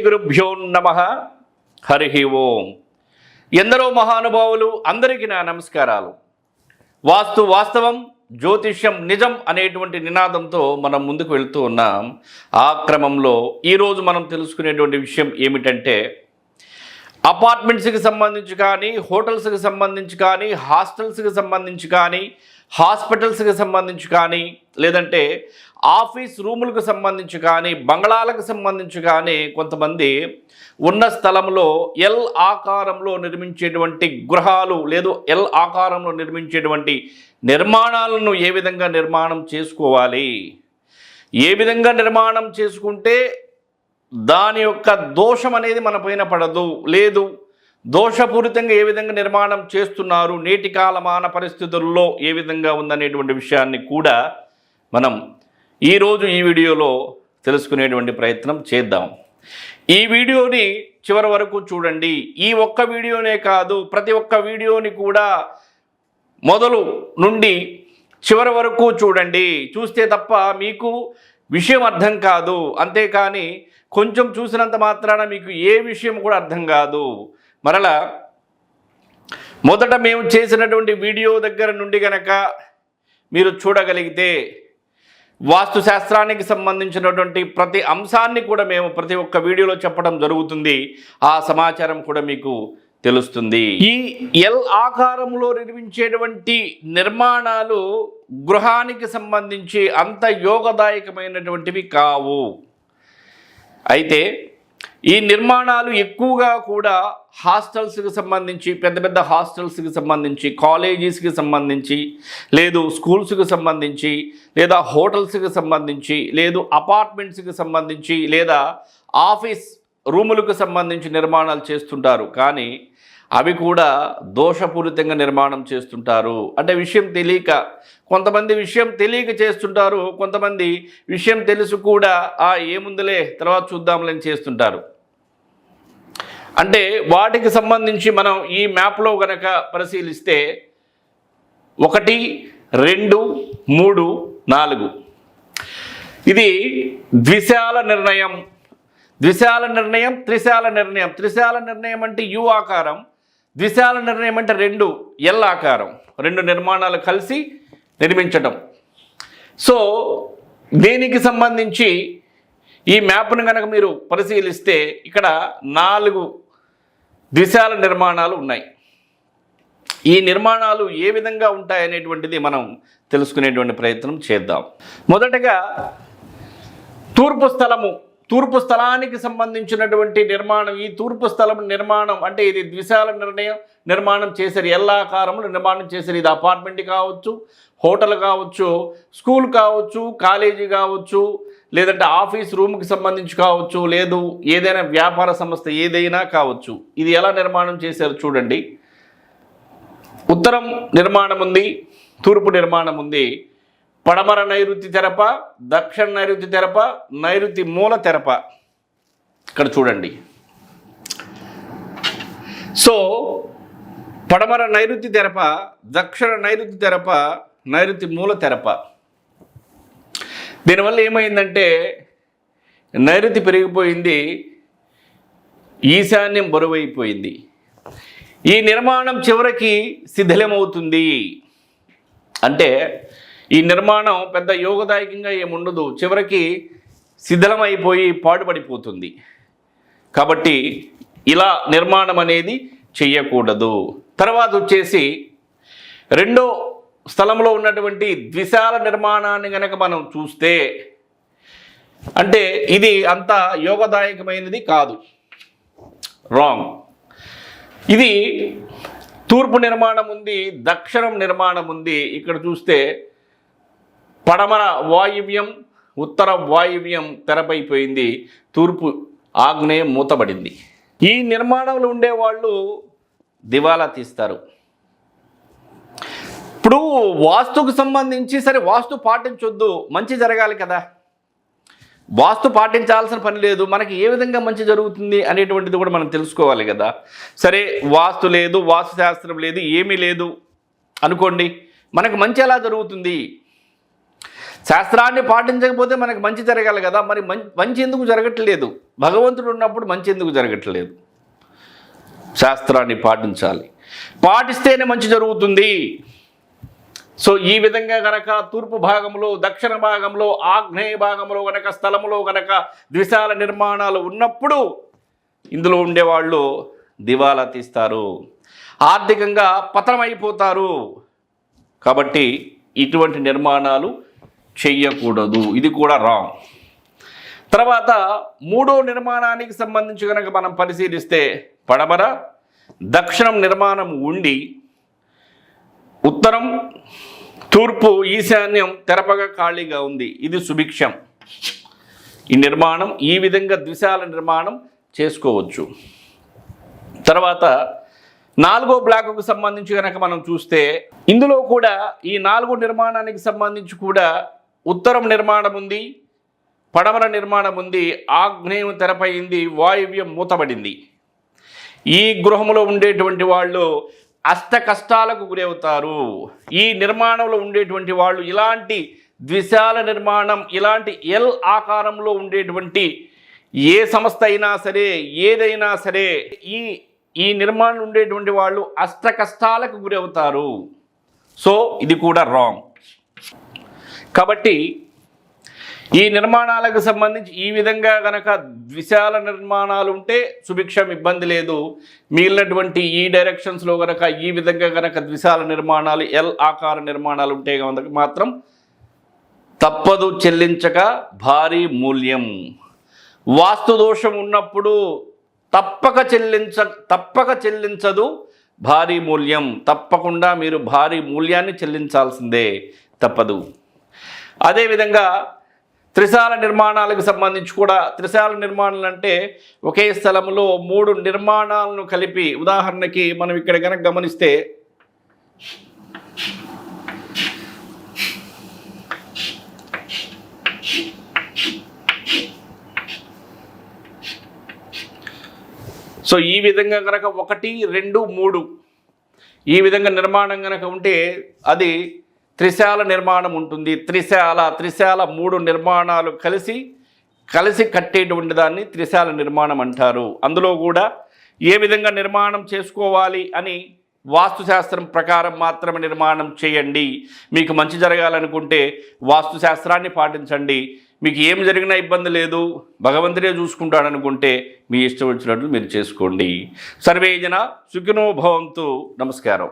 గురుభ్యో నమః. హరి ఓం. ఎందరో మహానుభావులు అందరికీ నా నమస్కారాలు. వాస్తు వాస్తవం, జ్యోతిష్యం నిజం అనేటువంటి నినాదంతో మనం ముందుకు వెళ్తూ ఉన్నాం. ఆ క్రమంలో ఈరోజు మనం తెలుసుకునేటువంటి విషయం ఏమిటంటే, అపార్ట్మెంట్స్కి సంబంధించి కానీ, హోటల్స్కి సంబంధించి కానీ, హాస్టల్స్కి సంబంధించి కానీ, హాస్పిటల్స్కి సంబంధించి కానీ, లేదంటే ఆఫీస్ రూములకు సంబంధించి కానీ, బంగ్లాలకు సంబంధించి కానీ కొంతమంది ఉన్న స్థలంలో ఎల్ ఆకారంలో నిర్మించేటువంటి గృహాలు లేదు ఎల్ ఆకారంలో నిర్మించేటువంటి నిర్మాణాలను ఏ విధంగా నిర్మాణం చేసుకోవాలి, ఏ విధంగా నిర్మాణం చేసుకుంటే దాని యొక్క దోషం అనేది మన పైన పడదు, లేదు దోషపూరితంగా ఏ విధంగా నిర్మాణం చేస్తున్నారు, నేటి కాలమాన పరిస్థితుల్లో ఏ విధంగా ఉందనేటువంటి విషయాన్ని కూడా మనం ఈరోజు ఈ వీడియోలో తెలుసుకునేటువంటి ప్రయత్నం చేద్దాం. ఈ వీడియోని చివరి వరకు చూడండి. ఈ ఒక్క వీడియోనే కాదు, ప్రతి ఒక్క వీడియోని కూడా మొదలు నుండి చివరి వరకు చూడండి. చూస్తే తప్ప మీకు విషయం అర్థం కాదు. అంతేకాని కొంచెం చూసినంత మాత్రాన మీకు ఏ విషయం కూడా అర్థం కాదు. మరలా మొదట మేము చేసినటువంటి వీడియో దగ్గర నుండి గనక మీరు చూడగలిగితే వాస్తు శాస్త్రానికి సంబంధించినటువంటి ప్రతి అంశాన్ని కూడా మేము ప్రతి ఒక్క వీడియోలో చెప్పడం జరుగుతుంది. ఆ సమాచారం కూడా మీకు తెలుస్తుంది. ఈ ఎల్ ఆకారంలో నిర్మించేటువంటి నిర్మాణాలు గృహానికి సంబంధించి అంత యోగదాయకమైనటువంటివి కావు. అయితే ఈ నిర్మాణాలు ఎక్కువగా కూడా హాస్టల్స్కి సంబంధించి, పెద్ద పెద్ద హాస్టల్స్కి సంబంధించి, కాలేజీస్కి సంబంధించి, లేదు స్కూల్స్కి సంబంధించి, లేదా హోటల్స్కి సంబంధించి, లేదు అపార్ట్మెంట్స్కి సంబంధించి, లేదా ఆఫీస్ రూములకు సంబంధించి నిర్మాణాలు చేస్తుంటారు. కానీ అవి కూడా దోషపూరితంగా నిర్మాణం చేస్తుంటారు. అంటే విషయం తెలియక, కొంతమంది విషయం తెలియక చేస్తుంటారు, కొంతమంది విషయం తెలుసు కూడా ఏముందులే తర్వాత చూద్దాంలని చేస్తుంటారు. అంటే వాటికి సంబంధించి మనం ఈ మ్యాప్లో గనక పరిశీలిస్తే 1, 2, 3, 4 ఇది ద్విశాల నిర్ణయం, ద్విశాల నిర్ణయం, త్రిశాల నిర్ణయం. త్రిశాల నిర్ణయం అంటే యు ఆకారం, ద్విశాల నిర్ణయం అంటే 2 ఎల్ ఆకారం, 2 నిర్మాణాలు కలిసి నిర్మించడం. సో దీనికి సంబంధించి ఈ మ్యాప్ను కనుక మీరు పరిశీలిస్తే ఇక్కడ 4 ద్విశాల నిర్మాణాలు ఉన్నాయి. ఈ నిర్మాణాలు ఏ విధంగా ఉంటాయనేటువంటిది మనం తెలుసుకునేటువంటి ప్రయత్నం చేద్దాం. మొదటగా తూర్పు స్థలము, తూర్పు స్థలానికి సంబంధించినటువంటి నిర్మాణం. ఈ తూర్పు స్థలం నిర్మాణం అంటే ఇది ద్విశాల నిర్మాణం చేశారు, ఎల్ ఆకారంలో నిర్మాణం చేశారు. ఇది అపార్ట్మెంట్ కావచ్చు, హోటల్ కావచ్చు, స్కూల్ కావచ్చు, కాలేజీ కావచ్చు, లేదంటే ఆఫీస్ రూమ్కి సంబంధించి కావచ్చు, లేదు ఏదైనా వ్యాపార సంస్థ ఏదైనా కావచ్చు. ఇది ఎలా నిర్మాణం చేశారు చూడండి. ఉత్తరం నిర్మాణం ఉంది, తూర్పు నిర్మాణం ఉంది, పడమర నైరుతి తెరప, దక్షిణ నైరుతి తెరప, నైరుతి మూల తెరప. ఇక్కడ చూడండి. సో పడమర నైరుతి తెరప, దక్షిణ నైరుతి తెరప, నైరుతి మూల తెరప. దీనివల్ల ఏమైందంటే నైరుతి పెరిగిపోయింది, ఈశాన్యం బరువైపోయింది. ఈ నిర్మాణం చివరికి శిథిలమవుతుంది. అంటే ఈ నిర్మాణం పెద్ద యోగదాయకంగా ఏముండదు, చివరికి శిథిలమైపోయి పాడుపడిపోతుంది. కాబట్టి ఇలా నిర్మాణం అనేది చెయ్యకూడదు. తర్వాత వచ్చేసి రెండో స్థలంలో ఉన్నటువంటి ద్విశాల నిర్మాణాన్ని కనుక మనం చూస్తే, అంటే ఇది అంత యోగదాయకమైనది కాదు, రాంగ్. ఇది తూర్పు నిర్మాణం ఉంది, దక్షిణం నిర్మాణం ఉంది. ఇక్కడ చూస్తే పడమర వాయువ్యం, ఉత్తర వాయువ్యం తెరపైపోయింది, తూర్పు ఆగ్నేయం మూతబడింది. ఈ నిర్మాణంలో ఉండేవాళ్ళు దివాలా తీస్తారు. ఇప్పుడు వాస్తుకు సంబంధించి సరే వాస్తు పాటించొద్దు, మంచి జరగాలి కదా, వాస్తు పాటించాల్సిన పని లేదు, మనకి ఏ విధంగా మంచి జరుగుతుంది అనేటువంటిది కూడా మనం తెలుసుకోవాలి కదా. సరే వాస్తు లేదు, వాస్తు శాస్త్రం లేదు, ఏమీ లేదు అనుకోండి, మనకు మంచి ఎలా జరుగుతుంది? శాస్త్రాన్ని పాటించకపోతే మనకు మంచి జరగాలి కదా, మరి మంచి ఎందుకు జరగట్లేదు? భగవంతుడు ఉన్నప్పుడు మంచి ఎందుకు జరగట్లేదు? శాస్త్రాన్ని పాటించాలి, పాటిస్తేనే మంచి జరుగుతుంది. సో ఈ విధంగా గనక తూర్పు భాగంలో, దక్షిణ భాగంలో, ఆగ్నేయ భాగంలో గనక స్థలంలో గనక ద్విశాల నిర్మాణాలు ఉన్నప్పుడు ఇందులో ఉండేవాళ్ళు దివాలా తీస్తారు, ఆర్థికంగా పతనమైపోతారు. కాబట్టి ఇటువంటి నిర్మాణాలు చెయ్యకూడదు, ఇది కూడా రాంగ్. తర్వాత మూడో నిర్మాణానికి సంబంధించి కనుక మనం పరిశీలిస్తే పడమర దక్షిణం నిర్మాణం ఉండి ఉత్తరం తూర్పు ఈశాన్యం తెరపగా ఖాళీగా ఉంది, ఇది సుభిక్షం. ఈ నిర్మాణం ఈ విధంగా ద్విశాల నిర్మాణం చేసుకోవచ్చు. తర్వాత నాలుగో బ్లాకుకు సంబంధించి కనుక మనం చూస్తే ఇందులో కూడా ఈ 4 నిర్మాణానికి సంబంధించి కూడా ఉత్తరం నిర్మాణం ఉంది, పడమర నిర్మాణం ఉంది, ఆగ్నేయం తెరపైంది, వాయువ్యం మూతబడింది. ఈ గృహంలో ఉండేటువంటి వాళ్ళు అష్ట కష్టాలకు గురవుతారు. ఈ నిర్మాణంలో ఉండేటువంటి వాళ్ళు ఇలాంటి ద్విశాల నిర్మాణం, ఇలాంటి ఎల్ ఆకారంలో ఉండేటువంటి ఏ సంస్థ అయినా సరే, ఏదైనా సరే ఈ నిర్మాణం ఉండేటువంటి వాళ్ళు అష్ట కష్టాలకు గురవుతారు. సో ఇది కూడా రాంగ్. కాబట్టి ఈ నిర్మాణాలకు సంబంధించి ఈ విధంగా గనక ద్విశాల నిర్మాణాలు ఉంటే సుభిక్షం, ఇబ్బంది లేదు. మిగిలినటువంటి ఈ డైరెక్షన్స్లో గనక ఈ విధంగా గనక ద్విశాల నిర్మాణాలు, ఎల్ ఆకార నిర్మాణాలు ఉంటే కనుక మాత్రం తప్పదు చెల్లించక భారీ మూల్యం. వాస్తు దోషం ఉన్నప్పుడు తప్పక చెల్లించదు భారీ మూల్యం. తప్పకుండా మీరు భారీ మూల్యాన్ని చెల్లించాల్సిందే, తప్పదు. అదేవిధంగా త్రిశాల నిర్మాణాలకు సంబంధించి కూడా, త్రిశాల నిర్మాణాలు అంటే ఒకే స్థలంలో 3 నిర్మాణాలను కలిపి, ఉదాహరణకి మనం ఇక్కడ కనుక గమనిస్తే సో ఈ విధంగా కనుక 1, 2, 3 ఈ విధంగా నిర్మాణం కనుక ఉంటే అది త్రిశాల నిర్మాణం ఉంటుంది. త్రిశాల 3 నిర్మాణాలు కలిసి కట్టేటువంటి దాన్ని త్రిశాల నిర్మాణం అంటారు. అందులో కూడా ఏ విధంగా నిర్మాణం చేసుకోవాలి అని వాస్తుశాస్త్రం ప్రకారం మాత్రమే నిర్మాణం చేయండి. మీకు మంచి జరగాలనుకుంటే వాస్తుశాస్త్రాన్ని పాటించండి. మీకు ఏం జరిగినా ఇబ్బంది లేదు, భగవంతుడే చూసుకుంటాడనుకుంటే మీ ఇష్టం వచ్చినట్లు మీరు చేసుకోండి. సర్వే జన సుఖినో భవంతు. నమస్కారం.